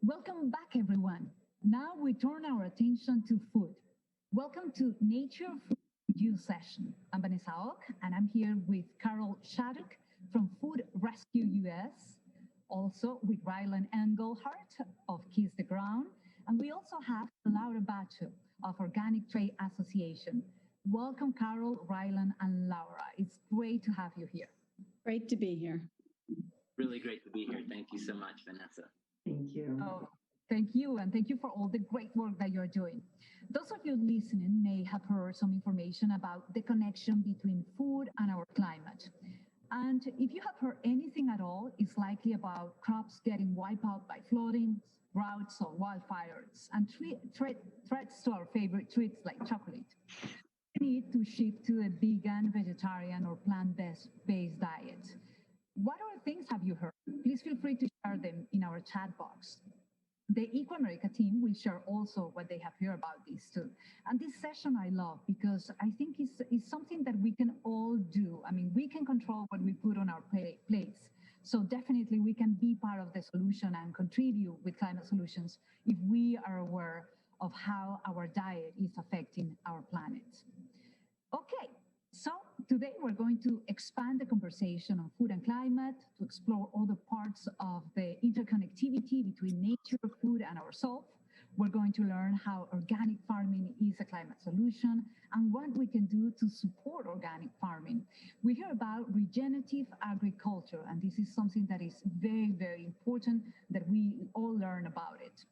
Welcome back, everyone. Now we turn our attention to food. Welcome to Nature Food Review session. I'm Vanessa Hauc, and I'm here with Carol Shattuck from Food Rescue US, also with Ryland Engelhart of Kiss the Ground, and we also have Laura Batcha of Organic Trade Association. Welcome, Carol, Ryland, and Laura. It's great to have you here. Great to be here. Really great to be here. Thank you so much, Vanessa. Thank you. Oh, thank you, and thank you for all the great work that you're doing. Those of you listening may have heard some information about the connection between food and our climate. And if you have heard anything at all, it's likely about crops getting wiped out by flooding, droughts, or wildfires, and threats to our favorite treats like chocolate. We need to shift to a vegan, vegetarian, or plant-based diet. What other things have you heard? Please feel free to share them in our chat box. The Eco-America team will share also what they have heard about this too. And this session I love because I think it's something that we can all do. I mean, we can control what we put on our plates. So definitely we can be part of the solution and contribute with climate solutions if we are aware of how our diet is affecting our planet. Okay. So today we're going to expand the conversation on food and climate to explore other parts of the interconnectivity between nature, food, and ourselves. We're going to learn how organic farming is a climate solution and what we can do to support organic farming. We hear about regenerative agriculture, and this is something that is very, very important that we all learn about it.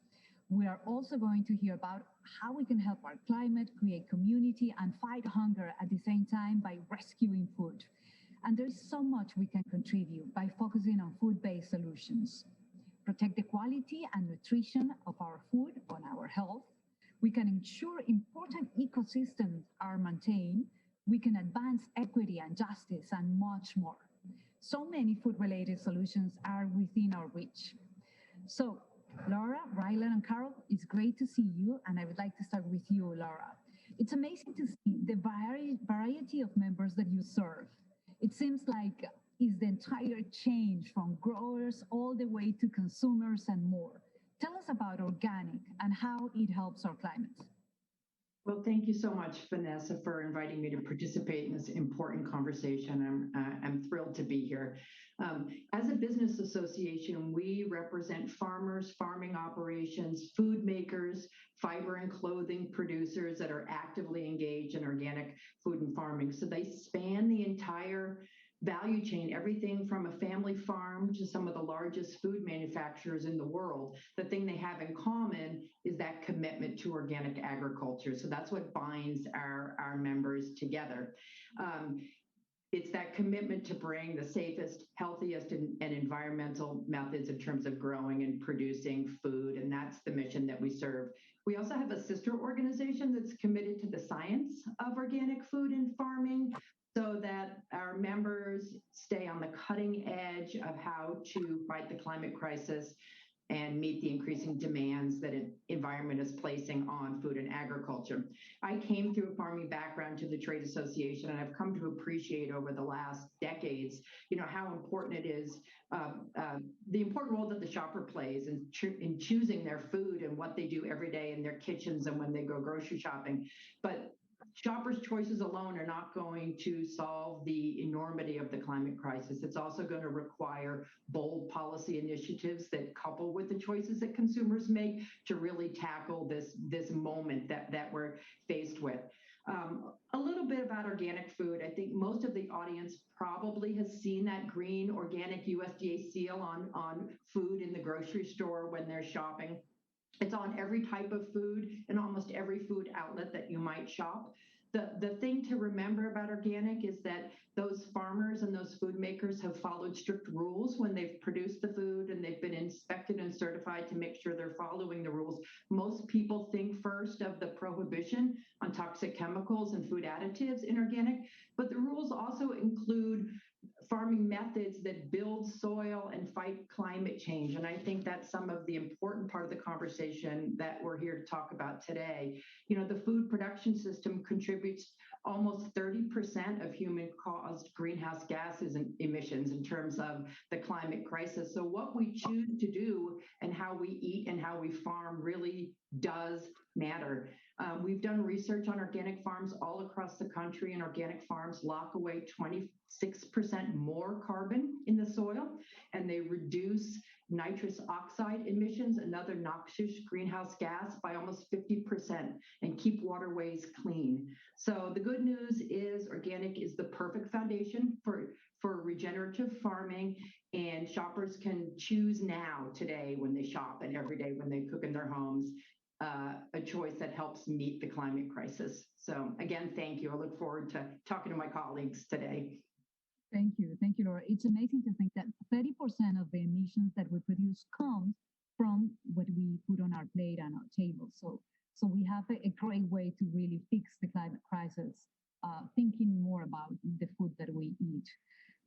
We are also going to hear about how we can help our climate, create community, and fight hunger at the same time by rescuing food. And there's so much we can contribute by focusing on food-based solutions. Protect the quality and nutrition of our food on our health. We can ensure important ecosystems are maintained. We can advance equity and justice and much more. So many food-related solutions are within our reach. So, Laura, Ryland, and Carol, it's great to see you, and I would like to start with you, Laura. It's amazing to see the variety of members that you serve. It seems like it's the entire change from growers all the way to consumers and more. Tell us about organic and how it helps our climate. Well, thank you so much, Vanessa, for inviting me to participate in this important conversation. I'm thrilled to be here. As a business association, we represent farmers, farming operations, food makers, fiber and clothing producers that are actively engaged in organic food and farming. So they span the entire value chain, everything from a family farm to some of the largest food manufacturers in the world. The thing they have in common is that commitment to organic agriculture. So that's what binds our members together. It's that commitment to bring the safest, healthiest, and environmental methods in terms of growing and producing food, and that's the mission that we serve. We also have a sister organization that's committed to the science of organic food and farming, so that our members stay on the cutting edge of how to fight the climate crisis and meet the increasing demands that an environment is placing on food and agriculture. I came through a farming background to the trade association, and I've come to appreciate over the last decades, how important it is, the important role that the shopper plays in choosing their food and what they do every day in their kitchens and when they go grocery shopping. But shoppers' choices alone are not going to solve the enormity of the climate crisis. It's also going to require bold policy initiatives that couple with the choices that consumers make to really tackle this moment that we're faced with. A little bit about organic food. I think most of the audience probably has seen that green organic USDA seal on food in the grocery store when they're shopping. It's on every type of food and almost every food outlet that you might shop. The thing to remember about organic is that those farmers and those food makers have followed strict rules when they've produced the food, and they've been inspected and certified to make sure they're following the rules. Most people think first of the prohibition on toxic chemicals and food additives in organic, but the rules also include farming methods that build soil and fight climate change. And I think that's some of the important part of the conversation that we're here to talk about today. The food production system contributes almost 30% of human-caused greenhouse gases and emissions in terms of the climate crisis. So what we choose to do and how we eat and how we farm really does matter. We've done research on organic farms all across the country, and organic farms lock away 26% more carbon in the soil, and they reduce nitrous oxide emissions, another noxious greenhouse gas, by almost 50%, and keep waterways clean. So the good news is organic is the perfect foundation for regenerative farming, and shoppers can choose now, today, when they shop, and every day when they cook in their homes, a choice that helps meet the climate crisis. So again, thank you. I look forward to talking to my colleagues today. Thank you, Laura. It's amazing to think that 30% of the emissions that we produce comes from what we put on our plate and our table. So we have a great way to really fix the climate crisis, thinking more about the food that we eat.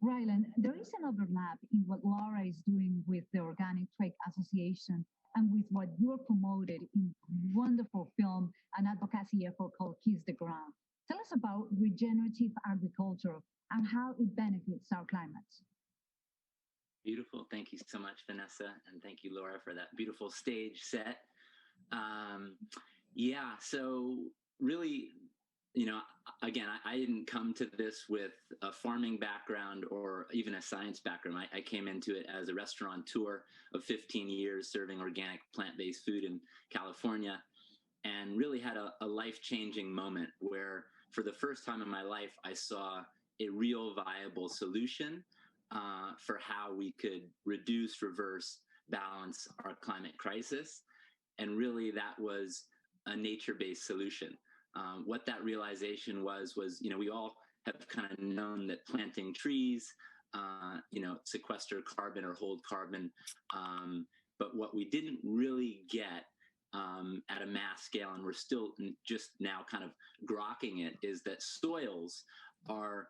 Ryland, there is an overlap in what Laura is doing with the Organic Trade Association and with what you're promoted in wonderful film and advocacy effort called Kiss the Ground. Tell us about regenerative agriculture and how it benefits our climate. Beautiful. Thank you so much, Vanessa. And thank you, Laura, for that beautiful stage set. Yeah, so really, again, I didn't come to this with a farming background or even a science background. I came into it as a restaurateur of 15 years serving organic plant-based food in California, and really had a life-changing moment where for the first time in my life, I saw a real viable solution for how we could reduce, reverse, balance our climate crisis. And really that was a nature-based solution. What that realization was, we all have kind of known that planting trees, sequester carbon or hold carbon. But what we didn't really get at a mass scale, and we're still just now kind of grokking it, is that soils are,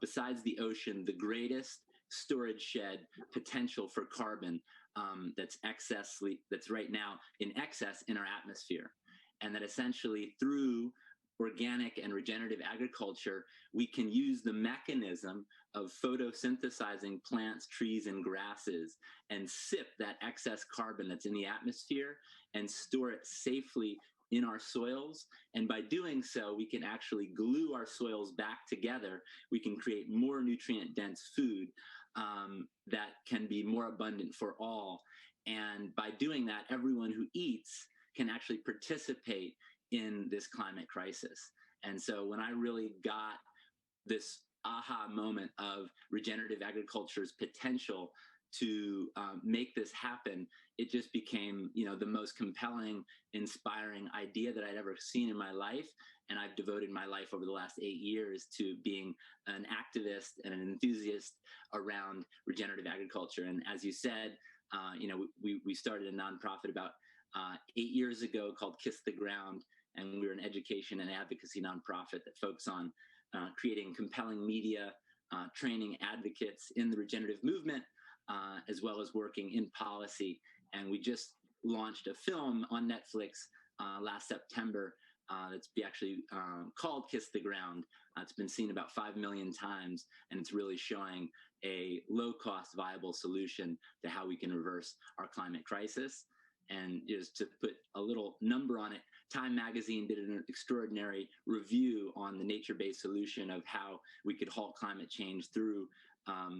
besides the ocean, the greatest storage shed potential for carbon that's right now in excess in our atmosphere. And that essentially through organic and regenerative agriculture, we can use the mechanism of photosynthesizing plants, trees, and grasses and sip that excess carbon that's in the atmosphere and store it safely in our soils. And by doing so, we can actually glue our soils back together. We can create more nutrient-dense food that can be more abundant for all. And by doing that, everyone who eats can actually participate in this climate crisis. And so when I really got this aha moment of regenerative agriculture's potential to make this happen, it just became, the most compelling, inspiring idea that I'd ever seen in my life. And I've devoted my life over the last 8 years to being an activist and an enthusiast around regenerative agriculture. And as you said, we started a nonprofit about 8 years ago called Kiss the Ground, and we're an education and advocacy nonprofit that focuses on creating compelling media, training advocates in the regenerative movement, as well as working in policy. And we just launched a film on Netflix last September that's actually called Kiss the Ground. It's been seen about 5 million times, and it's really showing a low-cost, viable solution to how we can reverse our climate crisis. And just to put a little number on it, Time Magazine did an extraordinary review on the nature-based solution of how we could halt climate change through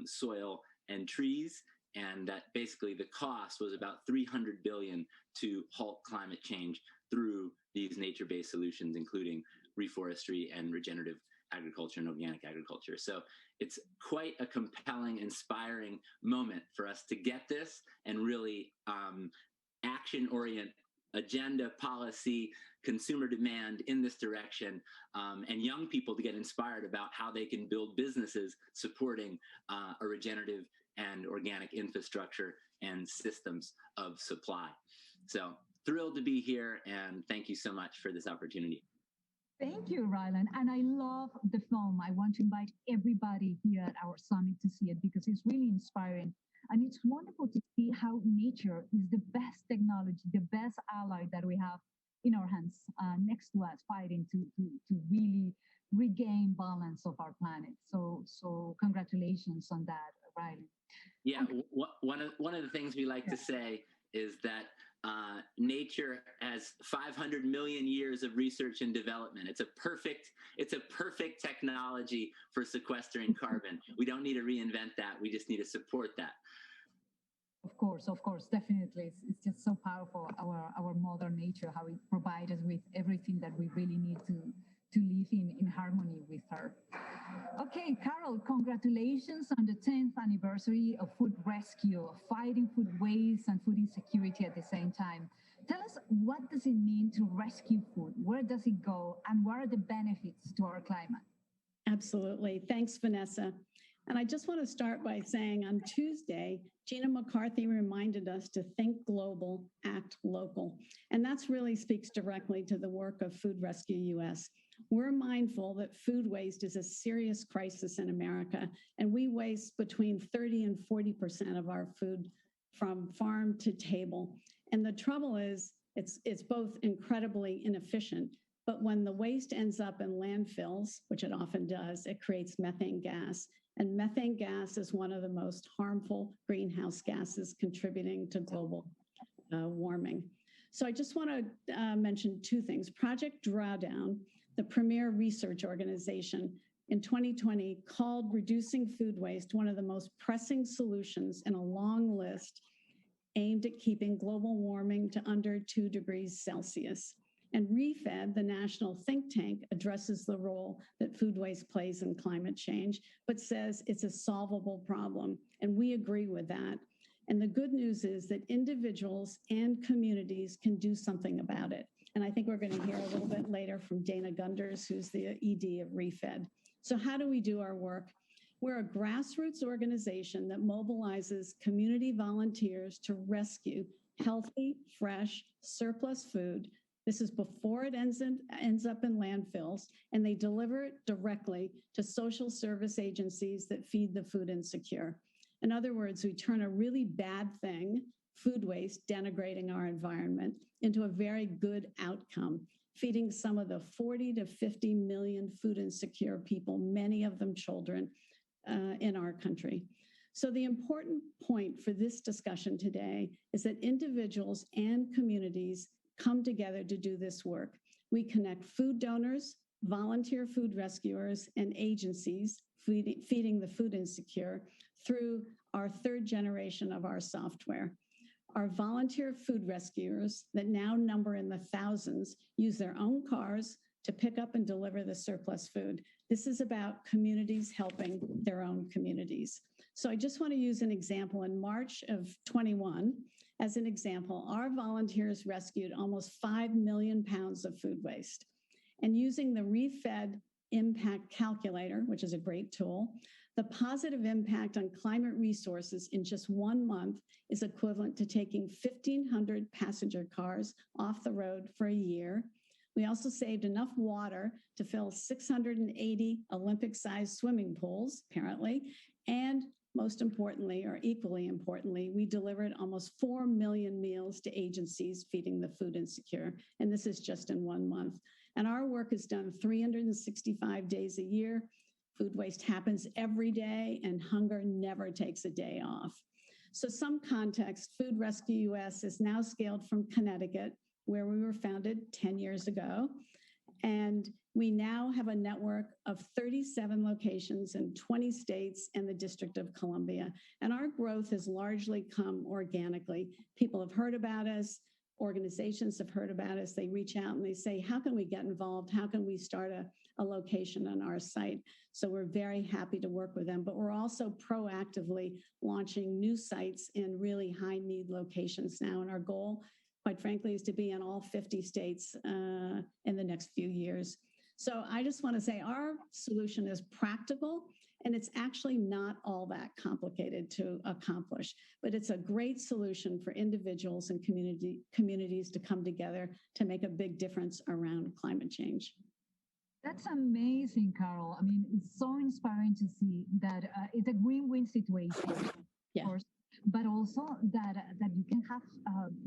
soil and trees, and that basically the cost was about $300 billion to halt climate change through these nature-based solutions, including reforestry and regenerative agriculture and organic agriculture. So it's quite a compelling, inspiring moment for us to get this and really action-orient agenda, policy, consumer demand in this direction, and young people to get inspired about how they can build businesses supporting a regenerative and organic infrastructure and systems of supply. So thrilled to be here, and thank you so much for this opportunity. Thank you, Ryland. And I love the film. I want to invite everybody here at our summit to see it because it's really inspiring. And it's wonderful to see how nature is the best technology, the best ally that we have in our hands, next to us, fighting to really regain balance of our planet. So congratulations on that, Ryland. Yeah, Okay. one of the things we like to say is that nature has 500 million years of research and development. It's a perfect technology for sequestering carbon. We don't need to reinvent that. We just need to support that. Of course, definitely. It's just so powerful, our mother nature, how it provides us with everything that we really need to live in harmony with her. Okay, Carol, congratulations on the 10th anniversary of food rescue, fighting food waste and food insecurity at the same time. Tell us, what does it mean to rescue food? Where does it go? And what are the benefits to our climate? Absolutely. Thanks, Vanessa. And I just want to start by saying on Tuesday, Gina McCarthy reminded us to think global, act local. And that's really speaks directly to the work of Food Rescue US. We're mindful that food waste is a serious crisis in America, and we waste between 30 and 40% of our food from farm to table. And the trouble is, it's both incredibly inefficient, but when the waste ends up in landfills, which it often does, it creates methane gas. And methane gas is one of the most harmful greenhouse gases contributing to global warming. So I just want to mention two things. Project Drawdown, the premier research organization, in 2020 called reducing food waste one of the most pressing solutions in a long list aimed at keeping global warming to under 2 degrees Celsius. And ReFed, the national think tank, addresses the role that food waste plays in climate change, but says it's a solvable problem. And we agree with that. And the good news is that individuals and communities can do something about it. And I think we're going to hear a little bit later from Dana Gunders, who's the ED of ReFed. So how do we do our work? We're a grassroots organization that mobilizes community volunteers to rescue healthy, fresh, surplus food. This is before it ends up in landfills, and they deliver it directly to social service agencies that feed the food insecure. In other words, we turn a really bad thing, food waste, denigrating our environment, into a very good outcome, feeding some of the 40 to 50 million food insecure people, many of them children, in our country. So the important point for this discussion today is that individuals and communities come together to do this work. We connect food donors, volunteer food rescuers, and agencies feeding the food insecure through our third generation of our software. Our volunteer food rescuers that now number in the thousands use their own cars to pick up and deliver the surplus food. This is about communities helping their own communities. So I just want to use an example. In March of 21, as an example, our volunteers rescued almost 5 million pounds of food waste. And using the ReFed Impact Calculator, which is a great tool, the positive impact on climate resources in just 1 month is equivalent to taking 1,500 passenger cars off the road for a year. We also saved enough water to fill 680 Olympic-sized swimming pools, apparently, and most importantly, or equally importantly, we delivered almost 4 million meals to agencies feeding the food insecure, and this is just in 1 month. And our work is done 365 days a year. Food waste happens every day, and hunger never takes a day off. So some context, Food Rescue US is now scaled from Connecticut, where we were founded 10 years ago. And we now have a network of 37 locations in 20 states and the District of Columbia. And our growth has largely come organically. People have heard about us. Organizations have heard about us. They reach out and they say, how can we get involved? How can we start a location on our site? So we're very happy to work with them, but we're also proactively launching new sites in really high need locations now. And our goal, quite frankly, is to be in all 50 states in the next few years. So I just want to say our solution is practical, and it's actually not all that complicated to accomplish, but it's a great solution for individuals and communities to come together to make a big difference around climate change. That's amazing, Carol. I mean, it's so inspiring to see that it's a win-win situation, of course, but also that you can have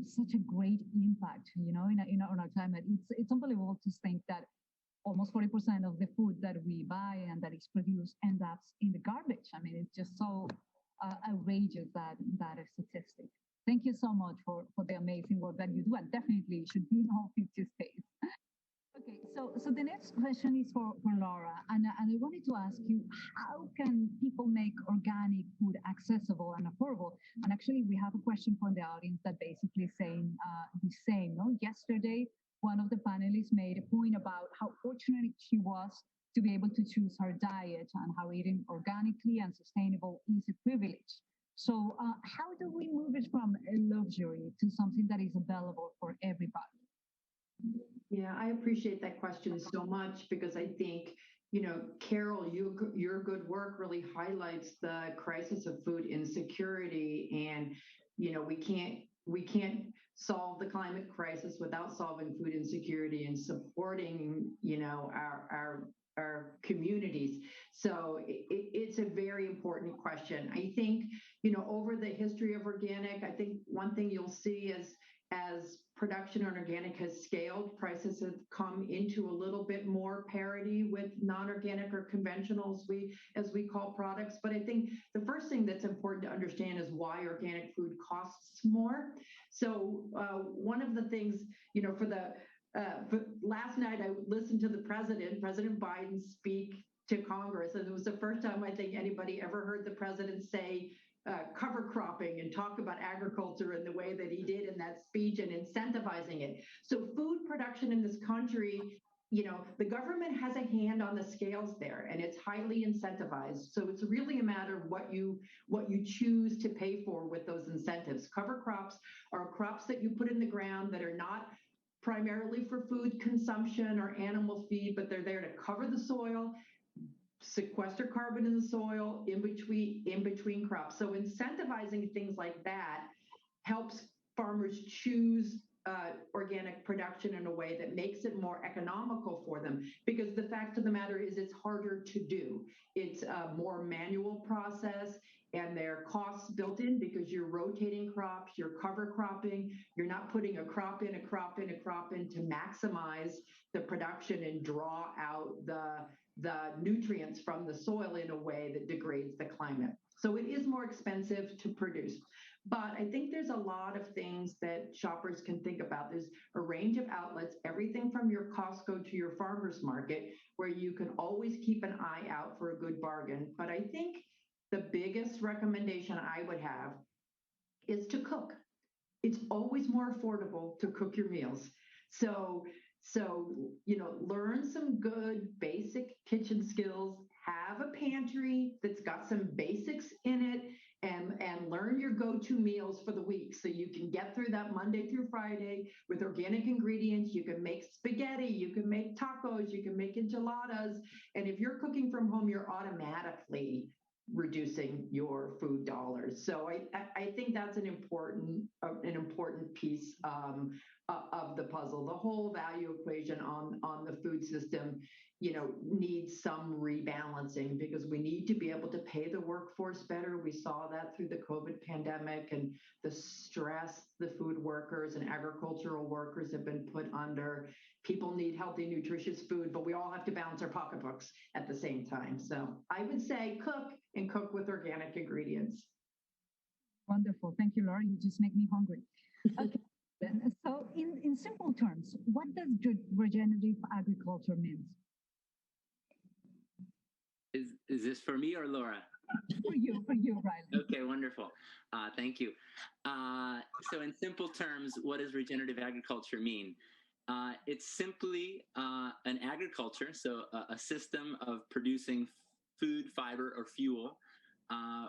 such a great impact, you know, on our climate. It's unbelievable to think that almost 40% of the food that we buy and that is produced ends up in the garbage. I mean, it's just so outrageous that statistic. Thank you so much for the amazing work that you do, and definitely should be in all 50 states. Okay, so the next question is for Laura, and I wanted to ask you, how can people make organic food accessible and affordable? And actually, we have a question from the audience that basically saying the same. No, yesterday, one of the panelists made a point about how fortunate she was to be able to choose her diet and how eating organically and sustainable is a privilege. So, how do we move it from a luxury to something that is available for everybody? Yeah, I appreciate that question so much because I think, Carol, your good work really highlights the crisis of food insecurity, and we can't solve the climate crisis without solving food insecurity and supporting, our communities. So it's a very important question. I think, over the history of organic, I think one thing you'll see as production on organic has scaled, prices have come into a little bit more parity with non-organic or conventional, as we call products. But I think the first thing that's important to understand is why organic food costs more. So one of the things, for last night, I listened to President Biden speak to Congress, and it was the first time I think anybody ever heard the president say cover cropping and talk about agriculture in the way that he did in that speech and incentivizing it. So food production in this country, the government has a hand on the scales there, and it's highly incentivized. So it's really a matter of what you choose to pay for with those incentives. Cover crops are crops that you put in the ground that are not primarily for food consumption or animal feed, but they're there to cover the soil, sequester carbon in the soil in between crops. So incentivizing things like that helps farmers choose organic production in a way that makes it more economical for them, because the fact of the matter is it's harder to do. It's a more manual process, and there are costs built in because you're rotating crops, you're cover cropping, you're not putting a crop in to maximize the production and draw out the nutrients from the soil in a way that degrades the climate. So it is more expensive to produce. But I think there's a lot of things that shoppers can think about. There's a range of outlets, everything from your Costco to your farmer's market, where you can always keep an eye out for a good bargain. But I think the biggest recommendation I would have is to cook. It's always more affordable to cook your meals. So learn some good basic kitchen skills, have a pantry that's got some basics in it, and learn your go-to meals for the week so you can get through that Monday through Friday with organic ingredients. You can make spaghetti, you can make tacos, you can make enchiladas. And if you're cooking from home, you're automatically reducing your food dollars. So I think that's an important piece of the puzzle. The whole value equation on the food system, needs some rebalancing, because we need to be able to pay the workforce better. We saw that through the COVID pandemic and the stress the food workers and agricultural workers have been put under. People need healthy, nutritious food, but we all have to balance our pocketbooks at the same time. So I would say cook, and cook with organic ingredients. Wonderful. Thank you, Laura. You just make me hungry. Okay. So in simple terms, what does regenerative agriculture mean? Is this for me or Laura? For you, Ryland. Okay, wonderful. Thank you. So in simple terms, what does regenerative agriculture mean? It's simply an agriculture, so a system of producing food, fiber, or fuel,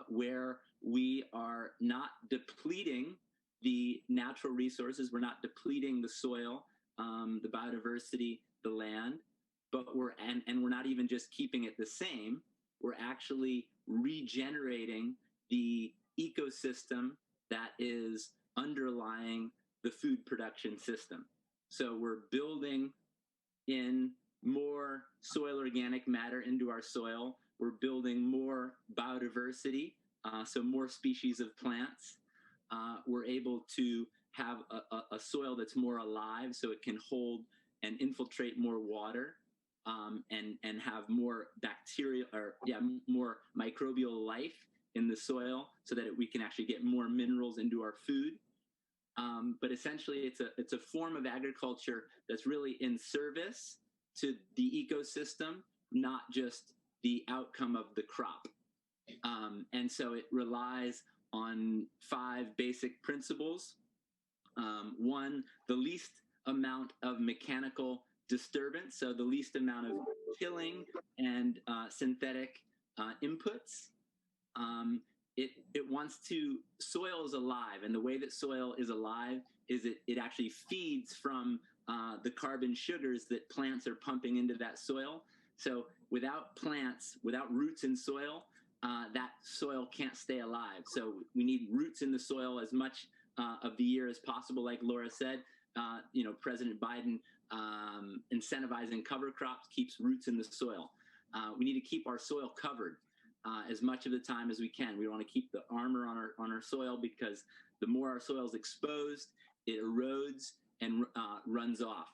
where we are not depleting the natural resources, we're not depleting the soil, the biodiversity, the land, but we're not even just keeping it the same. We're actually regenerating the ecosystem that is underlying the food production system. So we're building in more soil organic matter into our soil. We're building more biodiversity, so more species of plants. We're able to have a soil that's more alive, so it can hold and infiltrate more water. and have more bacterial more microbial life in the soil so that we can actually get more minerals into our food. But essentially, it's a form of agriculture that's really in service to the ecosystem, not just the outcome of the crop. And so it relies on 5 basic principles. One, the least amount of mechanical disturbance, so the least amount of killing and synthetic inputs. It wants to, soil is alive, and the way that soil is alive is it actually feeds from the carbon sugars that plants are pumping into that soil. So without plants, without roots in soil, that soil can't stay alive. So we need roots in the soil as much of the year as possible. Like Laura said, President Biden incentivizing cover crops keeps roots in the soil. We need to keep our soil covered as much of the time as we can. We want to keep the armor on our soil, because the more our soil is exposed, it erodes and runs off.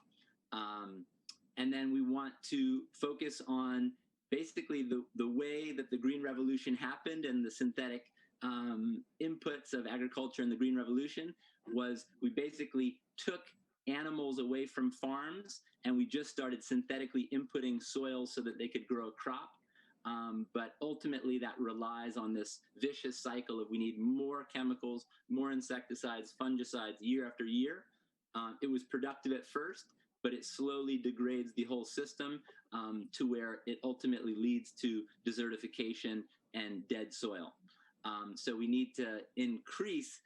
And then we want to focus on basically the way that the Green Revolution happened, and the synthetic inputs of agriculture in the Green Revolution was we basically took animals away from farms and we just started synthetically inputting soils so that they could grow a crop. But ultimately that relies on this vicious cycle of we need more chemicals, more insecticides, fungicides year after year. It was productive at first, but it slowly degrades the whole system to where it ultimately leads to desertification and dead soil. So we need to increase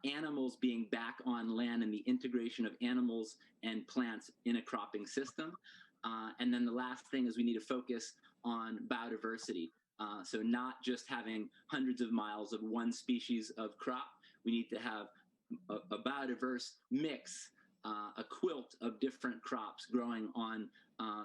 animals being back on land and the integration of animals and plants in a cropping system. And then the last thing is we need to focus on biodiversity. So not just having hundreds of miles of one species of crop, we need to have a biodiverse mix, a quilt of different crops growing on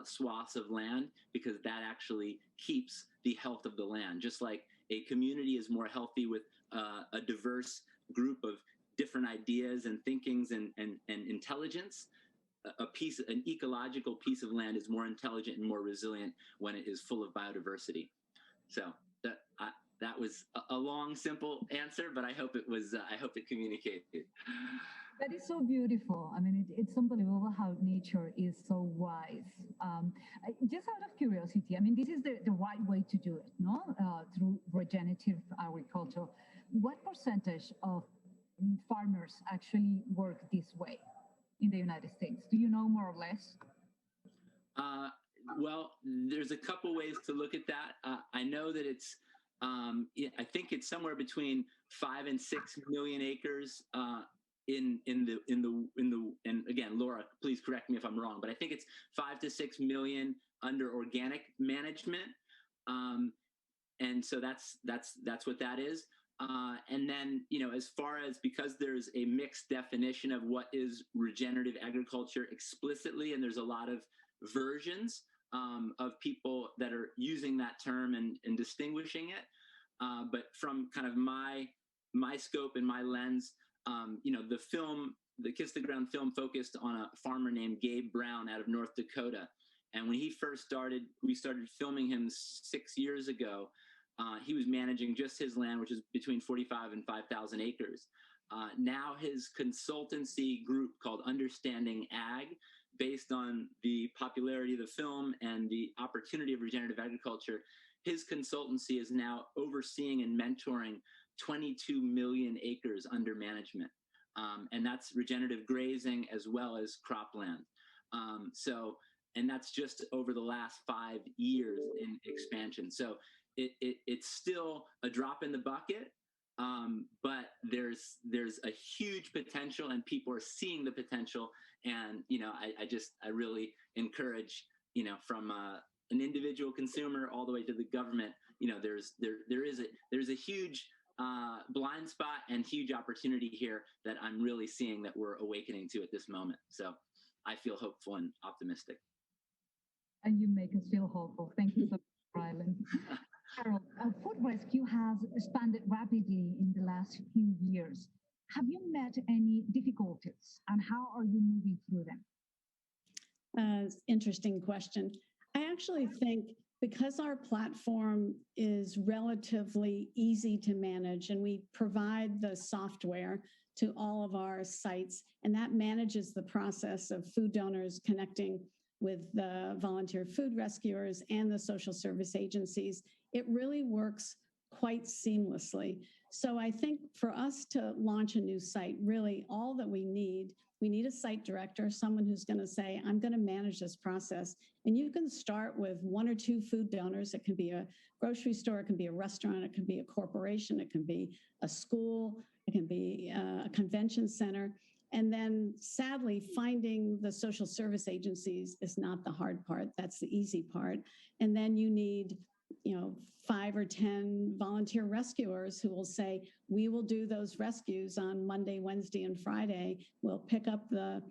swaths of land, because that actually keeps the health of the land. Just like a community is more healthy with a diverse group of different ideas and thinkings and intelligence, an ecological piece of land is more intelligent and more resilient when it is full of biodiversity. So that was a long, simple answer, but I hope it communicated. That is so beautiful. I mean, it's unbelievable how nature is so wise. Just out of curiosity, I mean, this is the right way to do it, no? Through regenerative agriculture. What percentage of farmers actually work this way in the United States? Do you know more or less? Well, there's a couple ways to look at that. I know that it's, I think it's somewhere between 5 and 6 million acres and again, Laura, please correct me if I'm wrong, but I think it's 5 to 6 million under organic management. And so that's what that is. And then, as far as, because there's a mixed definition of what is regenerative agriculture explicitly, and there's a lot of versions of people that are using that term and distinguishing it. But from kind of my scope and my lens, the Kiss the Ground film focused on a farmer named Gabe Brown out of North Dakota. And when he first started, we started filming him 6 years ago. He was managing just his land, which is between 45 and 5,000 acres. Now his consultancy group called Understanding Ag, based on the popularity of the film and the opportunity of regenerative agriculture, his consultancy is now overseeing and mentoring 22 million acres under management. And that's regenerative grazing as well as cropland. And that's just over the last 5 years in expansion. So it's still a drop in the bucket, but there's a huge potential, and people are seeing the potential. And I really encourage, from an individual consumer all the way to the government, there's a huge blind spot and huge opportunity here that I'm really seeing that we're awakening to at this moment. So I feel hopeful and optimistic. And you make us feel hopeful. Thank you so much, Ryland. Harold, food rescue has expanded rapidly in the last few years. Have you met any difficulties, and how are you moving through them? Interesting question. I actually think because our platform is relatively easy to manage and we provide the software to all of our sites, and that manages the process of food donors connecting with the volunteer food rescuers and the social service agencies, it really works quite seamlessly. So I think for us to launch a new site, really all that we need a site director, someone who's going to say, I'm going to manage this process. And you can start with 1 or 2 food donors. It can be a grocery store, it can be a restaurant, it can be a corporation, it can be a school, it can be a convention center. And then sadly, finding the social service agencies is not the hard part. That's the easy part. And then you need 5 or 10 volunteer rescuers who will say, we will do those rescues on Monday, Wednesday, and Friday. We'll pick up the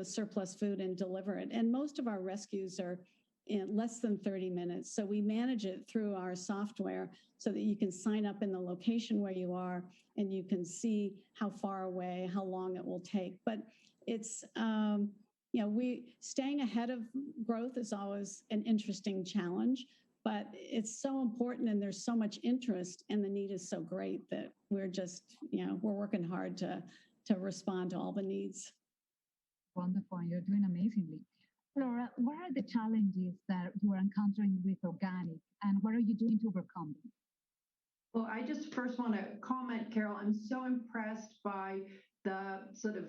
surplus food and deliver it. And most of our rescues are in less than 30 minutes. So we manage it through our software so that you can sign up in the location where you are and you can see how far away, how long it will take. But it's, staying ahead of growth is always an interesting challenge. But it's so important and there's so much interest and the need is so great that we're just, we're working hard to respond to all the needs. Wonderful. You're doing amazingly. Laura, what are the challenges that you are encountering with organic and what are you doing to overcome them? Well, I just first want to comment, Carol, I'm so impressed by the sort of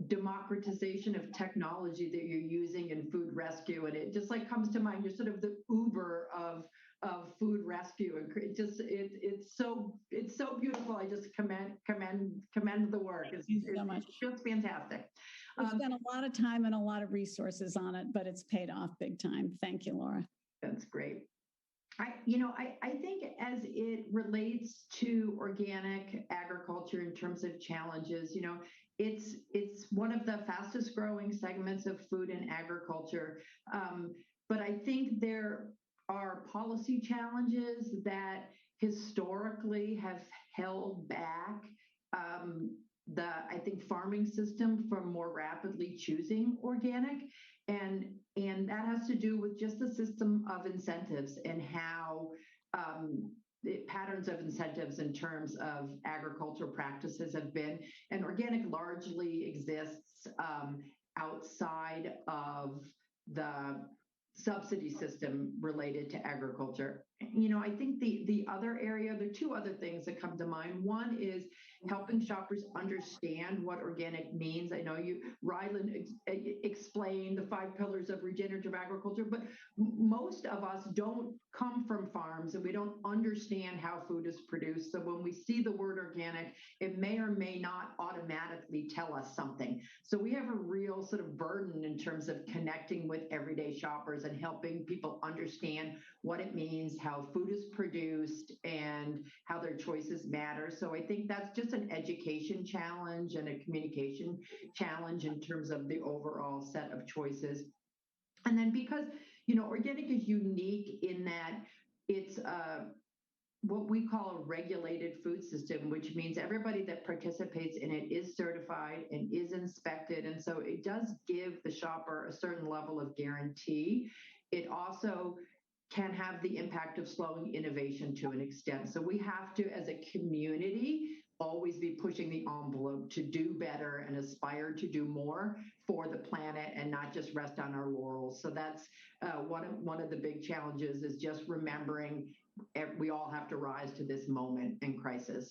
democratization of technology that you're using in food rescue. And it just like comes to mind, you're sort of the Uber of food rescue. And it's so beautiful. I just commend the work. Thank you so much. It's just fantastic. We've spent a lot of time and a lot of resources on it, but it's paid off big time. Thank you, Laura. That's great. I think as it relates to organic agriculture in terms of challenges, it's one of the fastest growing segments of food and agriculture. But I think there are policy challenges that historically have held back I think farming system from more rapidly choosing organic. And that has to do with just the system of incentives and how patterns of incentives in terms of agricultural practices have been. And organic largely exists outside of the subsidy system related to agriculture. I think the other area, there are 2 other things that come to mind. One is helping shoppers understand what organic means. I know Ryland explained the 5 pillars of regenerative agriculture, but most of us don't come from farms and we don't understand how food is produced. So when we see the word organic, it may or may not automatically tell us something. So we have a real sort of burden in terms of connecting with everyday shoppers and helping people understand what it means, how food is produced, and how their choices matter. So I think that's just an education challenge and a communication challenge in terms of the overall set of choices. And then because, organic is unique in that it's what we call a regulated food system, which means everybody that participates in it is certified and is inspected. And so it does give the shopper a certain level of guarantee. It also can have the impact of slowing innovation to an extent. So we have to, as a community, always be pushing the envelope to do better and aspire to do more for the planet and not just rest on our laurels. So that's one of the big challenges is just remembering we all have to rise to this moment in crisis.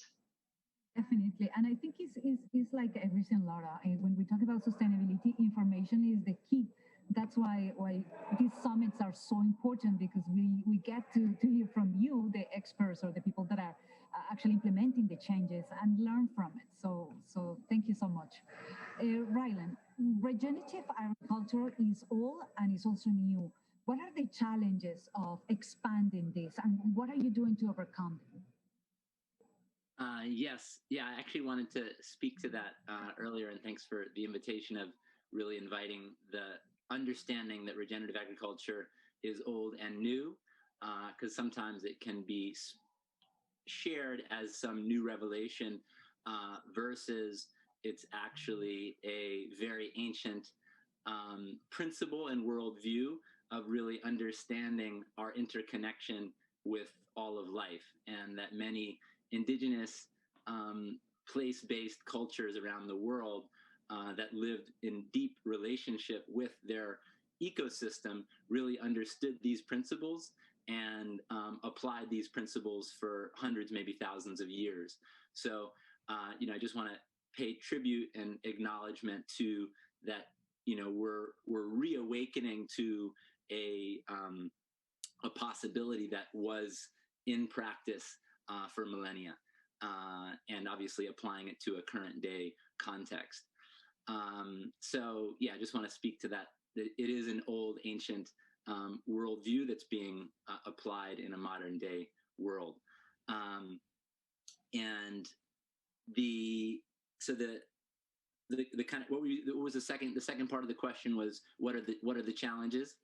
Definitely. And I think it's like everything, Laura. When we talk about sustainability, information is the key. That's why these summits are so important because we get to hear from you, the experts or the people that are actually implementing the changes and learn from it. So thank you so much. Ryland, regenerative agriculture is old and is also new. What are the challenges of expanding this and what are you doing to overcome them? Yes. Yeah, I actually wanted to speak to that earlier, and thanks for the invitation of really inviting the understanding that regenerative agriculture is old and new, because sometimes it can be shared as some new revelation versus it's actually a very ancient principle and worldview of really understanding our interconnection with all of life, and that many indigenous place-based cultures around the world that lived in deep relationship with their ecosystem really understood these principles and applied these principles for hundreds, maybe thousands of years. So, I just want to pay tribute and acknowledgement to that. We're reawakening to a possibility that was in practice for millennia, and obviously applying it to a current day context. So yeah, I just want to speak to that. It is an old, ancient worldview that's being applied in a modern day world. And the kind of what was the second part of the question was what are the challenges?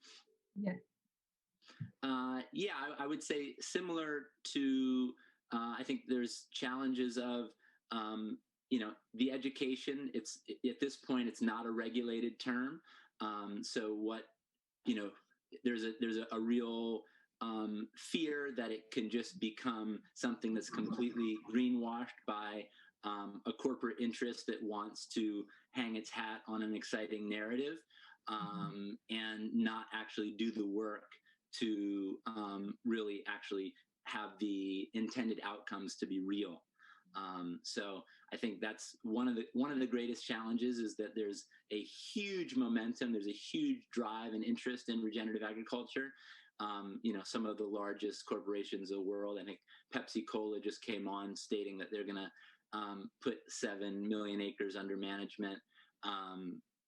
Yeah. Yeah, I would say similar to I think there's challenges of the education. It's at this point it's not a regulated term. So what there's a real fear that it can just become something that's completely greenwashed by a corporate interest that wants to hang its hat on an exciting narrative and not actually do the work to really actually have the intended outcomes to be real. So I think that's one of the greatest challenges is that there's a huge momentum, there's a huge drive and interest in regenerative agriculture. Some of the largest corporations in the world, I think Pepsi Cola just came on stating that they're going to put 7 million acres under management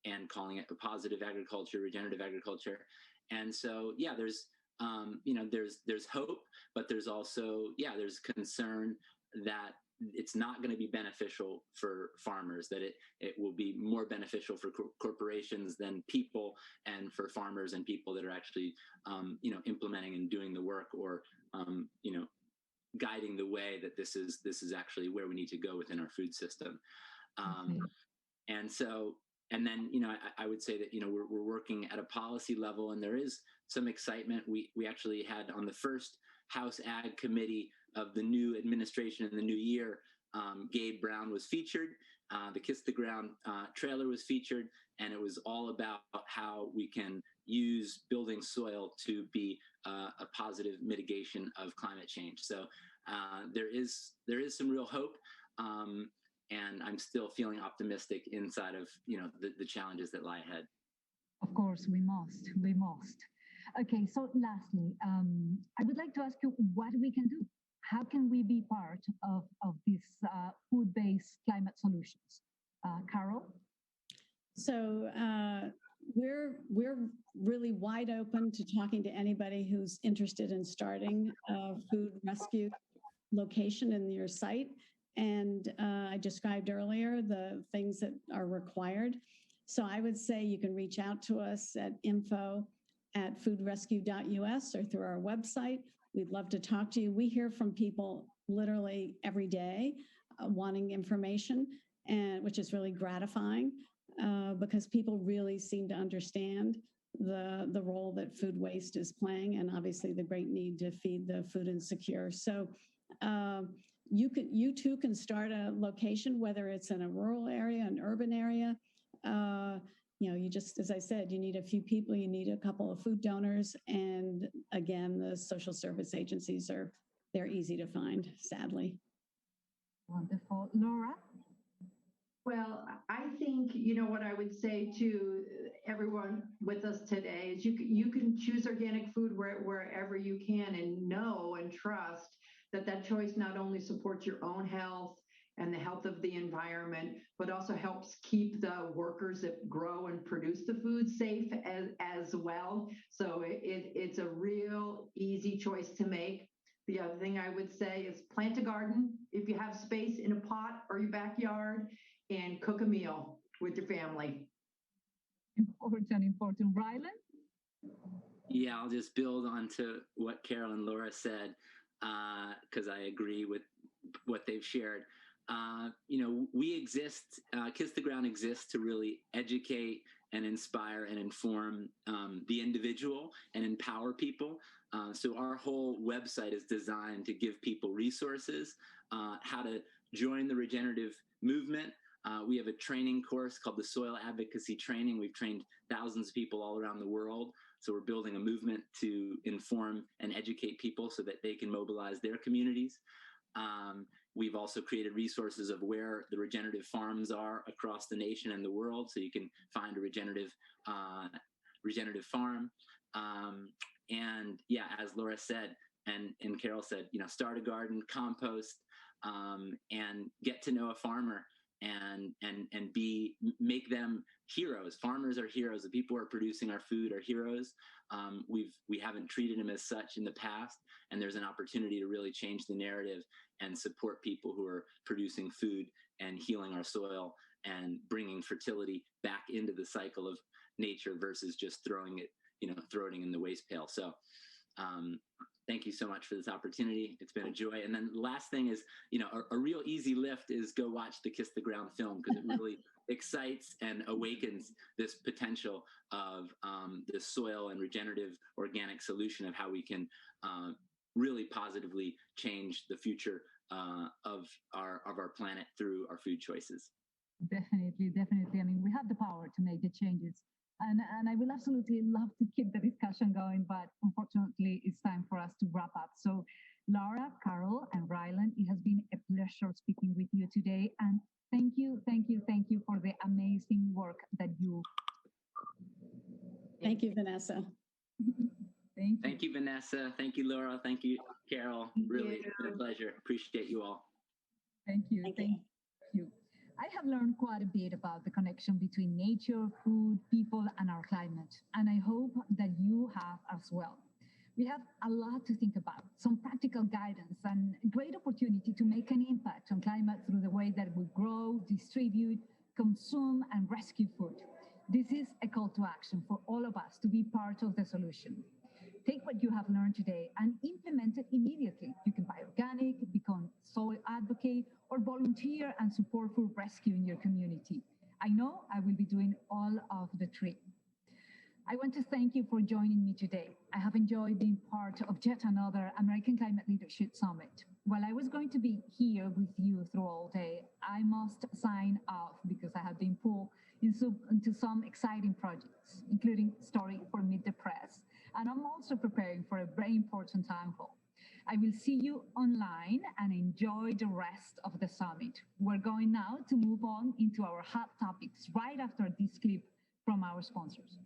and calling it a positive agriculture, regenerative agriculture. And so, yeah, there's hope, but there's also, there's concern that it's not going to be beneficial for farmers, that it will be more beneficial for corporations than people, and for farmers and people that are actually, implementing and doing the work, or, guiding the way that this is actually where we need to go within our food system. And so, and then, I would say that, we're working at a policy level, and there is some excitement. We actually had on the first House Ag Committee of the new administration in the new year, Gabe Brown was featured. The Kiss the Ground trailer was featured, and it was all about how we can use building soil to be a positive mitigation of climate change. So there is some real hope, and I'm still feeling optimistic inside of the challenges that lie ahead. Of course, we must. Okay, so lastly, I would like to ask you what we can do. How can we be part of these food-based climate solutions? Carol? So we're really wide open to talking to anybody who's interested in starting a food rescue location in your site. And I described earlier the things that are required. So I would say you can reach out to us at info@foodrescue.us or through our website. We'd love to talk to you. We hear from people literally every day wanting information, and which is really gratifying because people really seem to understand the role that food waste is playing, and obviously the great need to feed the food insecure. So you too can start a location, whether it's in a rural area, an urban area. You just, as I said, you need a few people, you need a couple of food donors. And again, the social service agencies they're easy to find, sadly. Wonderful. Laura? Well, I think, what I would say to everyone with us today is you can choose organic food wherever you can, and know and trust that choice not only supports your own health and the health of the environment, but also helps keep the workers that grow and produce the food safe as well. So it's a real easy choice to make. The other thing I would say is plant a garden if you have space in a pot or your backyard, and cook a meal with your family. Important. Ryland? Yeah, I'll just build on to what Carol and Laura said, because I agree with what they've shared. We exist, Kiss the Ground exists to really educate and inspire and inform the individual and empower people. So our whole website is designed to give people resources, how to join the regenerative movement. We have a training course called the Soil Advocacy Training. We've trained thousands of people all around the world. So we're building a movement to inform and educate people so that they can mobilize their communities. We've also created resources of where the regenerative farms are across the nation and the world, so you can find a regenerative farm. And yeah, as Laura said, and Carol said, start a garden, compost, and get to know a farmer and make them heroes. Farmers are heroes. The people who are producing our food are heroes. We haven't treated them as such in the past, and there's an opportunity to really change the narrative and support people who are producing food and healing our soil and bringing fertility back into the cycle of nature versus just throwing it in the waste pail. So thank you so much for this opportunity. It's been a joy. And then the last thing is, a real easy lift is go watch the Kiss the Ground film, because it really excites and awakens this potential of the soil and regenerative organic solution of how we can really positively change the future of our planet through our food choices. Definitely. I mean, we have the power to make the changes. And I will absolutely love to keep the discussion going, but unfortunately, it's time for us to wrap up. So, Laura, Carol, and Ryland, it has been a pleasure speaking with you today. And thank you for the amazing work that you. Thank you, Vanessa. Thank you, Vanessa. Thank you, Laura. Thank you, Carol. Really, it's been a pleasure. Appreciate you all. Thank you. Thank you. I have learned quite a bit about the connection between nature, food, people, and our climate, and I hope that you have as well. We have a lot to think about, some practical guidance, and a great opportunity to make an impact on climate through the way that we grow, distribute, consume, and rescue food. This is a call to action for all of us to be part of the solution. Take what you have learned today and implement it immediately. You can buy organic, become soil advocate, or volunteer and support food rescue in your community. I know I will be doing all of the three. I want to thank you for joining me today. I have enjoyed being part of yet another American Climate Leadership Summit. While I was going to be here with you through all day, I must sign off because I have been pulled into some exciting projects, including Story for Meet the Press. And I'm also preparing for a very important town hall. I will see you online and enjoy the rest of the summit. We're going now to move on into our hot topics right after this clip from our sponsors.